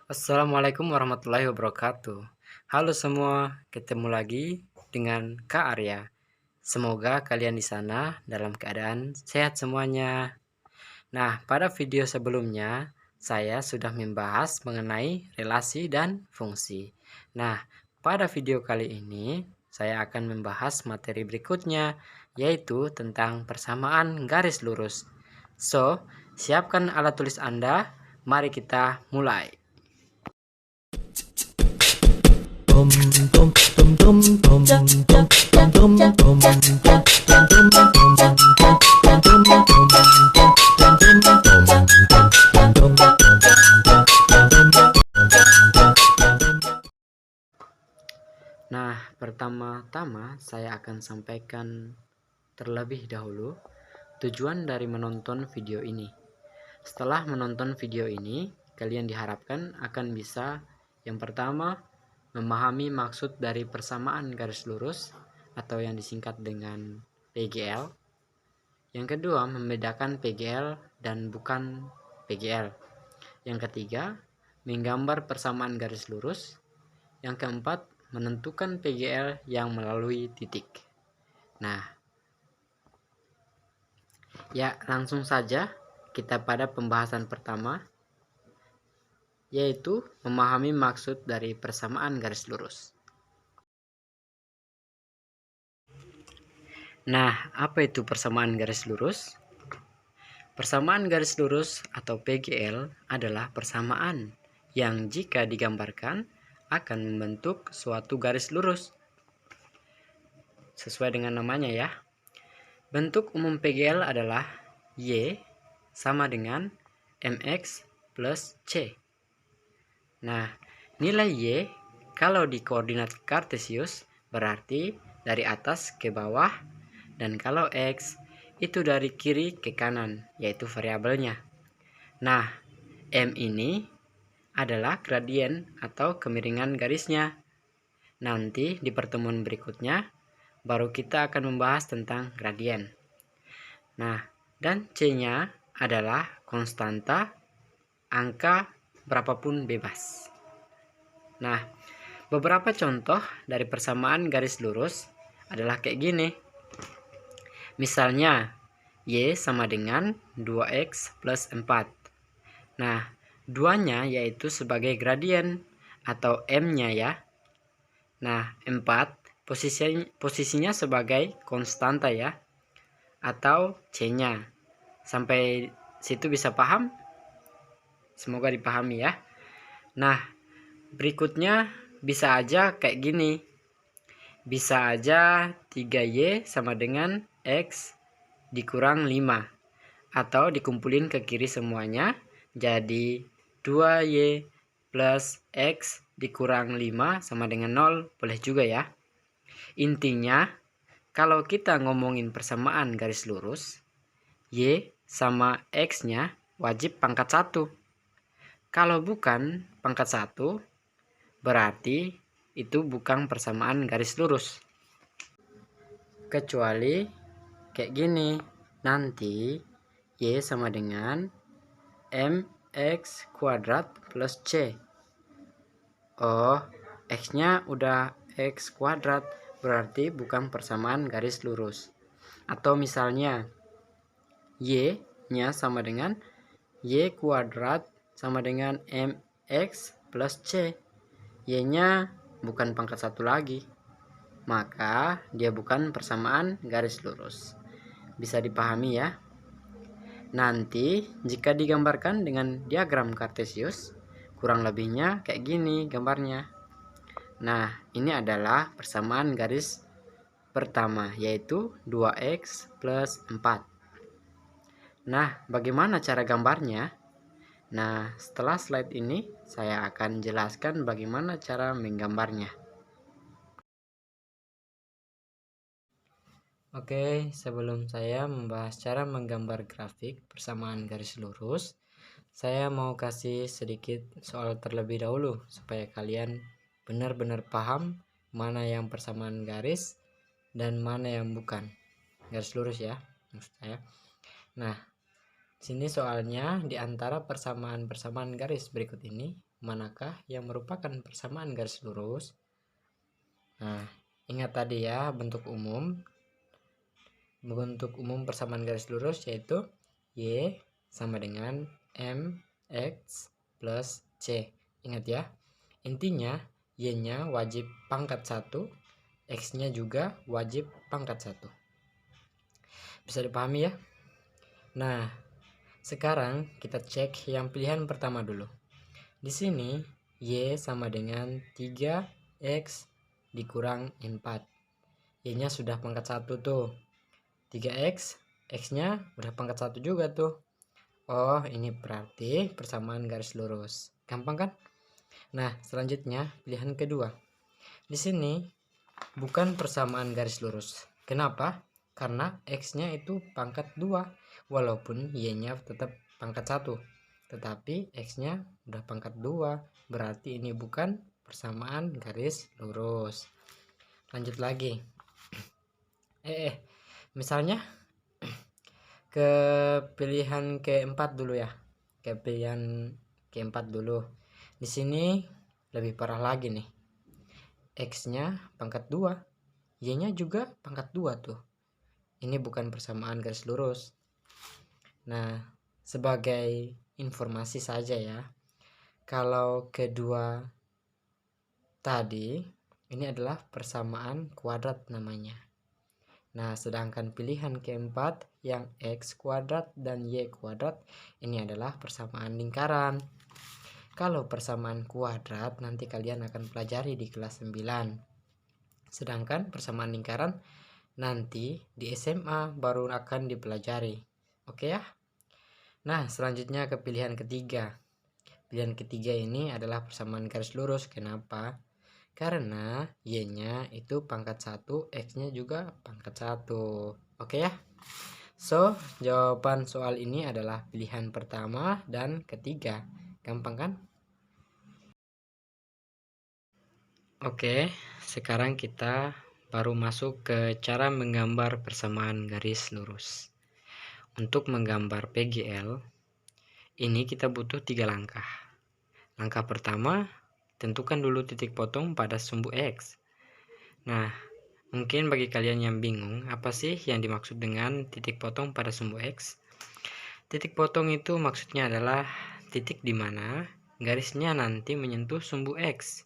Assalamualaikum warahmatullahi wabarakatuh. Halo semua, ketemu lagi dengan Kak Arya. Semoga kalian di sana dalam keadaan sehat semuanya. Nah, pada video sebelumnya saya sudah membahas mengenai relasi dan fungsi. Nah, pada video kali ini saya akan membahas materi berikutnya, yaitu tentang persamaan garis lurus. So, siapkan alat tulis Anda, mari kita mulai. Nah, pertama-tama saya akan sampaikan terlebih dahulu tujuan dari menonton video ini. Setelah menonton video ini, kalian diharapkan akan bisa yang pertama memahami maksud dari persamaan garis lurus atau yang disingkat dengan PGL. Yang kedua, membedakan PGL dan bukan PGL. Yang ketiga, menggambar persamaan garis lurus. Yang keempat, menentukan PGL yang melalui titik. Nah, ya langsung saja kita pada pembahasan pertama, yaitu memahami maksud dari persamaan garis lurus. Nah, apa itu persamaan garis lurus? Persamaan garis lurus atau PGL adalah persamaan yang jika digambarkan akan membentuk suatu garis lurus. Sesuai dengan namanya ya. Bentuk umum PGL adalah Y sama dengan MX plus C. Nah, nilai Y kalau di koordinat kartesius berarti dari atas ke bawah, dan kalau X itu dari kiri ke kanan, yaitu variabelnya. Nah, M ini adalah gradien atau kemiringan garisnya. Nanti di pertemuan berikutnya baru kita akan membahas tentang gradien. Nah, dan C-nya adalah konstanta angka berapapun bebas. Nah, beberapa contoh dari persamaan garis lurus adalah kayak gini. Misalnya, Y sama dengan 2X plus 4. Nah, 2-nya yaitu sebagai gradien atau M-nya ya. Nah, 4 posisinya sebagai konstanta ya, atau C-nya. Sampai situ bisa paham? Semoga dipahami ya. Nah, berikutnya bisa aja kayak gini. Bisa aja 3Y sama dengan X dikurang 5. Atau dikumpulin ke kiri semuanya, jadi 2Y plus X dikurang 5 sama dengan 0, boleh juga ya. Intinya, kalau kita ngomongin persamaan garis lurus, Y sama X-nya wajib pangkat 1. Kalau bukan pangkat 1, berarti itu bukan persamaan garis lurus. Kecuali kayak gini, nanti Y sama dengan MX kuadrat plus C. Oh, X-nya udah X kuadrat, berarti bukan persamaan garis lurus. Atau misalnya Y-nya sama dengan Y kuadrat sama dengan MX plus C. Y-nya bukan pangkat 1 lagi, maka dia bukan persamaan garis lurus. Bisa dipahami ya. Nanti jika digambarkan dengan diagram kartesius, kurang lebihnya kayak gini gambarnya. Nah, ini adalah persamaan garis pertama, yaitu 2X plus 4. Nah, bagaimana cara gambarnya? Nah, setelah slide ini saya akan jelaskan bagaimana cara menggambarnya. Oke, sebelum saya membahas cara menggambar grafik persamaan garis lurus, saya mau kasih sedikit soal terlebih dahulu supaya kalian benar-benar paham mana yang persamaan garis dan mana yang bukan garis lurus ya, maksud saya. Nah, sini soalnya di antara persamaan garis berikut ini, manakah yang merupakan persamaan garis lurus? Nah, ingat tadi ya bentuk umum. Bentuk umum persamaan garis lurus yaitu Y sama dengan MX plus C. Ingat ya, intinya Y-nya wajib pangkat 1, X-nya juga wajib pangkat 1. Bisa dipahami ya? Nah, sekarang kita cek yang pilihan pertama dulu. Di sini Y sama dengan 3X dikurang 4. Y-nya sudah pangkat 1 tuh. 3X, X-nya udah pangkat 1 juga tuh. Oh, ini berarti persamaan garis lurus. Gampang kan? Nah, selanjutnya pilihan kedua. Di sini bukan persamaan garis lurus. Kenapa? Karena X-nya itu pangkat 2, walaupun Y-nya tetap pangkat 1. Tetapi X-nya udah pangkat 2, berarti ini bukan persamaan garis lurus. Lanjut lagi. Misalnya ke pilihan keempat dulu ya. Ke pilihan keempat dulu. Di sini lebih parah lagi nih. X-nya pangkat 2, Y-nya juga pangkat 2 tuh. Ini bukan persamaan garis lurus. Nah, sebagai informasi saja ya, kalau kedua tadi ini adalah persamaan kuadrat namanya. Nah, sedangkan pilihan keempat yang X kuadrat dan Y kuadrat ini adalah persamaan lingkaran. Kalau persamaan kuadrat nanti kalian akan pelajari di kelas 9. Sedangkan persamaan lingkaran nanti di SMA baru akan dipelajari. Oke ya? Nah, selanjutnya ke pilihan ketiga. Pilihan ketiga ini adalah persamaan garis lurus. Kenapa? Karena Y-nya itu pangkat 1, X-nya juga pangkat 1. Oke ya? So, jawaban soal ini adalah pilihan pertama dan ketiga. Gampang kan? Oke, sekarang kita baru masuk ke cara menggambar persamaan garis lurus. Untuk menggambar PGL, ini kita butuh 3 langkah. Langkah pertama, tentukan dulu titik potong pada sumbu X. Nah, mungkin bagi kalian yang bingung, apa sih yang dimaksud dengan titik potong pada sumbu X? Titik potong itu maksudnya adalah titik di mana garisnya nanti menyentuh sumbu X.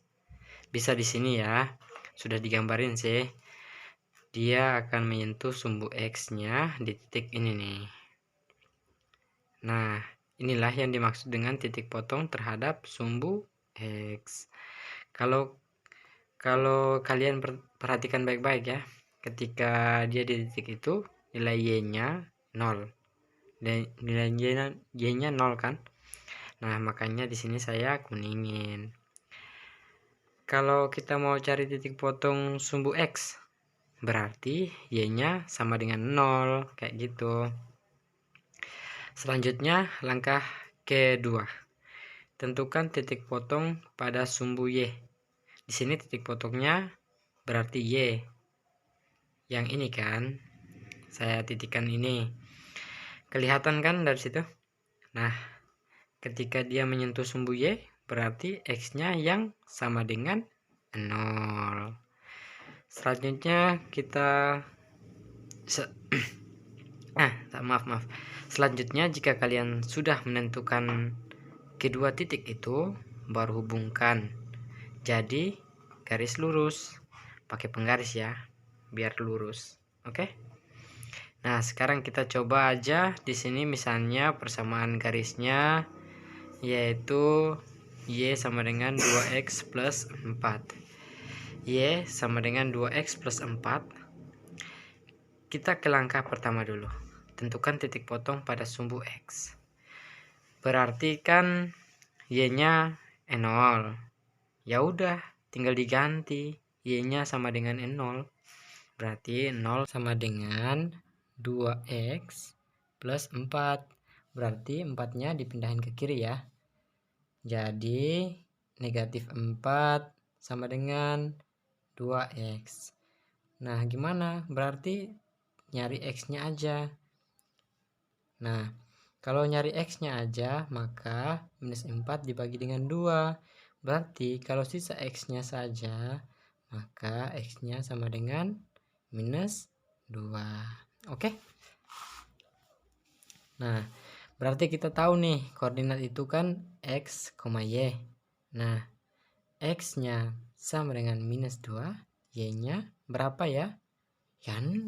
Bisa di sini ya, sudah digambarin sih. Dia akan menyentuh sumbu X-nya di titik ini nih. Nah, inilah yang dimaksud dengan titik potong terhadap sumbu X. Kalau kalian perhatikan baik-baik ya, ketika dia di titik itu nilai Y-nya 0. Dan nilai Y-nya 0 kan? Nah, makanya di sini saya kuningin. Kalau kita mau cari titik potong sumbu X, berarti Y-nya sama dengan 0, kayak gitu. Selanjutnya, langkah kedua. Tentukan titik potong pada sumbu Y. Di sini titik potongnya berarti Y. Yang ini kan, saya titikkan ini. Kelihatan kan dari situ? Nah, ketika dia menyentuh sumbu Y, berarti X-nya yang sama dengan 0. Selanjutnya kita maaf. Selanjutnya, jika kalian sudah menentukan kedua titik itu, baru hubungkan jadi garis lurus. Pakai penggaris ya, biar lurus. Oke? Nah, sekarang kita coba aja di sini misalnya persamaan garisnya yaitu Y sama dengan 2X plus 4. Y sama dengan 2X plus 4. Kita ke langkah pertama dulu. Tentukan titik potong pada sumbu X. Berarti kan Y-nya 0. Ya udah, tinggal diganti. Y-nya sama dengan 0. Berarti 0 sama dengan 2X plus 4. Berarti 4-nya dipindahin ke kiri ya. Jadi negatif 4 sama dengan 2X. Nah, gimana? Berarti nyari X-nya aja. Nah, Kalau nyari X-nya aja, maka minus 4 dibagi dengan 2. Berarti kalau sisa X-nya saja, maka X-nya sama dengan minus 2. Oke? Nah, berarti kita tahu nih, koordinat itu kan X, Y. Nah, X-nya sama dengan minus 2, Y-nya berapa ya? Ya 0.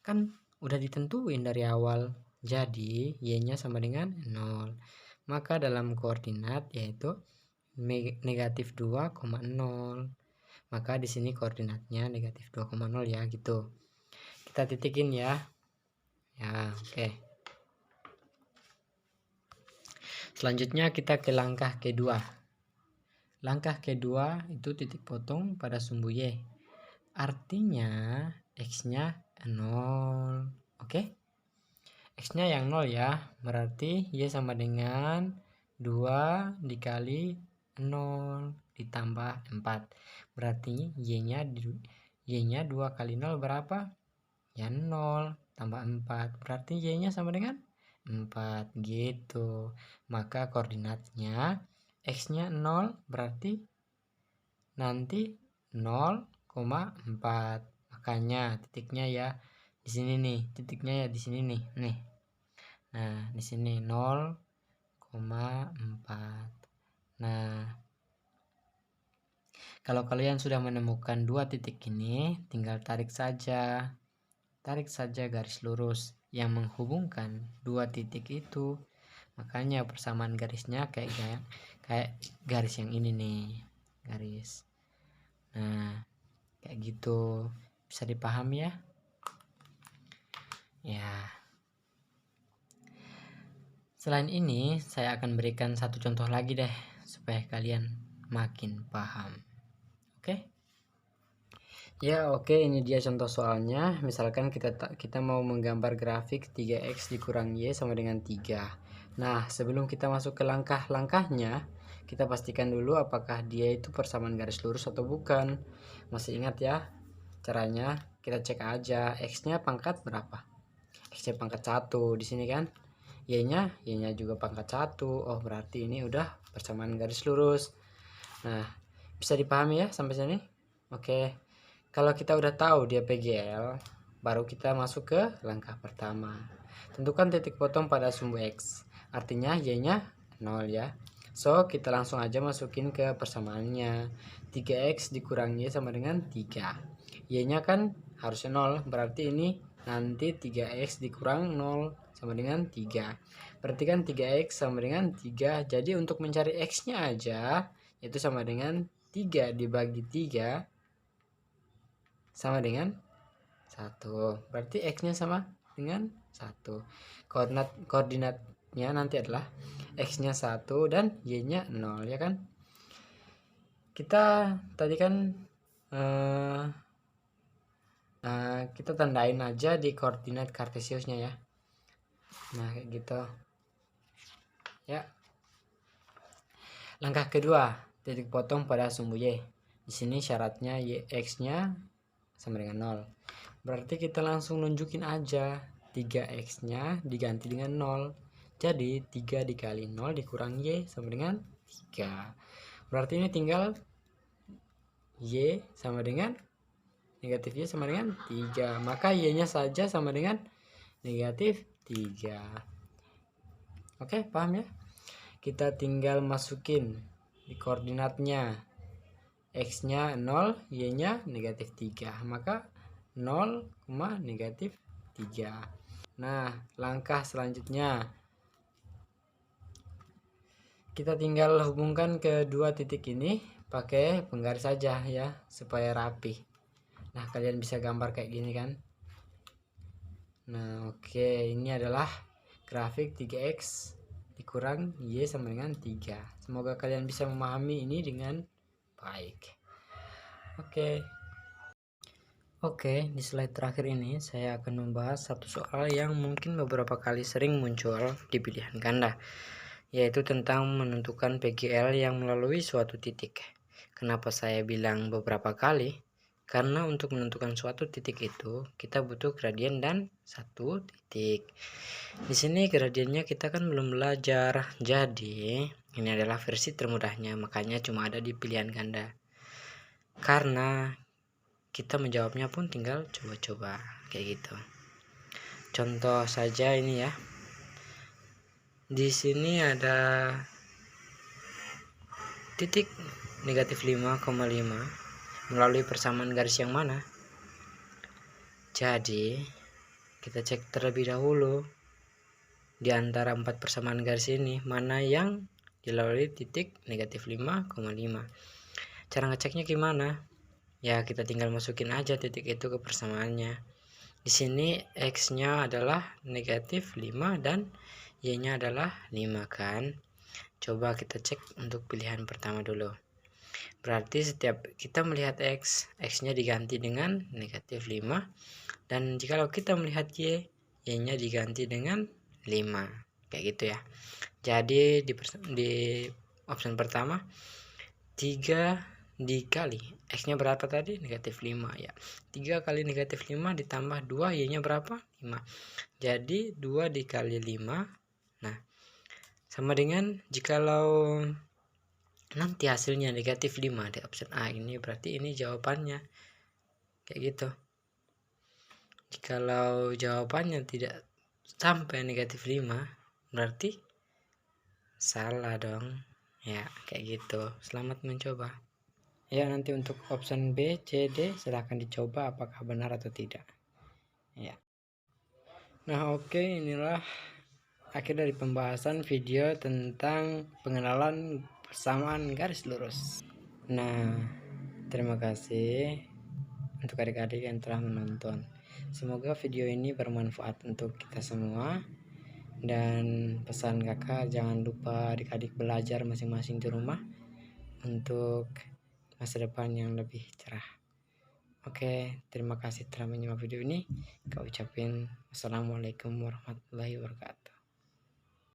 Kan udah ditentuin dari awal. Jadi Y-nya sama dengan 0. Maka dalam koordinat yaitu negatif 2,0. Maka di sini koordinatnya negatif 2,0 ya gitu. Kita titikin ya. Ya, oke. Selanjutnya kita ke langkah kedua. Langkah kedua itu titik potong pada sumbu Y. Artinya X-nya 0. Oke? X-nya yang 0 ya, berarti Y sama dengan 2 dikali 0 ditambah 4. Berarti Y-nya 2 kali 0 berapa? Ya 0 tambah 4. Berarti Y-nya sama dengan 4 gitu. Maka koordinatnya X-nya 0 berarti nanti 0,4. Makanya titiknya ya di sini nih, titiknya ya di sini nih. Nah, di sini 0,4. Nah, kalau kalian sudah menemukan dua titik ini, tinggal tarik saja garis lurus yang menghubungkan dua titik itu. Makanya persamaan garisnya kayak garis yang ini nih, garis. Nah, kayak gitu. Bisa dipahami ya? Ya. Selain ini, saya akan berikan satu contoh lagi deh supaya kalian makin paham. Oke? Ya, oke, ini dia contoh soalnya. Misalkan kita mau menggambar grafik 3x dikurang y sama dengan 3. Nah, sebelum kita masuk ke langkah-langkahnya, kita pastikan dulu apakah dia itu persamaan garis lurus atau bukan. Masih ingat ya? Caranya kita cek aja x-nya pangkat berapa. X-nya pangkat 1 di sini kan. Y-nya juga pangkat 1. Oh, berarti ini udah persamaan garis lurus. Nah, bisa dipahami ya sampai sini? Oke. Kalau kita udah tahu dia PGL, baru kita masuk ke langkah pertama. Tentukan titik potong pada sumbu X. Artinya Y-nya 0 ya. So, kita langsung aja masukin ke persamaannya. 3X dikurang Y sama dengan 3. Y-nya kan harusnya 0, berarti ini nanti 3X dikurang 0 sama dengan 3. Berarti kan 3X sama dengan 3. Jadi untuk mencari X-nya aja, itu sama dengan 3 dibagi 3 sama dengan 1. Berarti X-nya sama dengan 1. Koordinatnya nanti adalah X-nya 1 dan Y-nya 0 ya kan. Kita tadi kan kita tandain aja di koordinat kartesiusnya ya. Nah, kayak gitu. Ya. Langkah kedua, titik potong pada sumbu Y. Di sini syaratnya X-nya sama dengan 0. Berarti kita langsung nunjukin aja 3X-nya diganti dengan 0. Jadi 3 dikali 0 dikurang Y sama dengan 3. Berarti ini tinggal Y sama dengan negatif Y sama dengan 3. Maka Y-nya saja sama dengan negatif 3. Oke, paham ya? Kita tinggal masukin di koordinatnya. X-nya 0, Y-nya negatif 3. Maka 0, negatif 3. Nah, langkah selanjutnya kita tinggal hubungkan kedua titik ini pakai penggaris saja ya, supaya rapi. Nah, kalian bisa gambar kayak gini kan. Nah, oke, ini adalah grafik 3X dikurang Y sama dengan 3. Semoga kalian bisa memahami ini dengan baik. Oke, di slide terakhir ini saya akan membahas satu soal yang mungkin beberapa kali sering muncul di pilihan ganda, yaitu tentang menentukan PGL yang melalui suatu titik. Kenapa saya bilang beberapa kali? Karena untuk menentukan suatu titik itu kita butuh gradien dan satu titik. Di sini gradiennya kita kan belum belajar, jadi ini adalah versi termudahnya, makanya cuma ada di pilihan ganda. Karena kita menjawabnya pun tinggal coba-coba kayak gitu. Contoh saja ini ya. Di sini ada titik negatif 5,5 melalui persamaan garis yang mana? Jadi kita cek terlebih dahulu di antara 4 persamaan garis ini mana yang dilalui titik negatif 5,5. Cara ngeceknya gimana? Ya kita tinggal masukin aja titik itu ke persamaannya. Di sini x-nya adalah negatif 5 dan y-nya adalah 5 kan. Coba kita cek untuk pilihan pertama dulu. Berarti setiap kita melihat x-nya diganti dengan negatif 5. Dan jikalau kita melihat y-nya diganti dengan 5. Kayak gitu ya. Jadi di option pertama 3 dikali x-nya berapa tadi? Negatif 5 ya. 3 kali negatif 5 ditambah 2, y-nya berapa? 5. Jadi 2 dikali 5. Nah, sama dengan jikalau nanti hasilnya negatif 5 di option A ini, berarti ini jawabannya. Kayak gitu. Jikalau jawabannya tidak sampai negatif 5, berarti salah dong. Ya, kayak gitu. Selamat mencoba. Ya, nanti untuk option B, C, D silahkan dicoba apakah benar atau tidak. Ya. Nah, oke, inilah akhir dari pembahasan video tentang pengenalan persamaan garis lurus. Nah, terima kasih untuk adik-adik yang telah menonton. Semoga video ini bermanfaat untuk kita semua. Dan pesan kakak, jangan lupa adik-adik belajar masing-masing di rumah untuk masa depan yang lebih cerah. Oke, terima kasih telah menyimak video ini. Kau ucapin wassalamualaikum warahmatullahi wabarakatuh.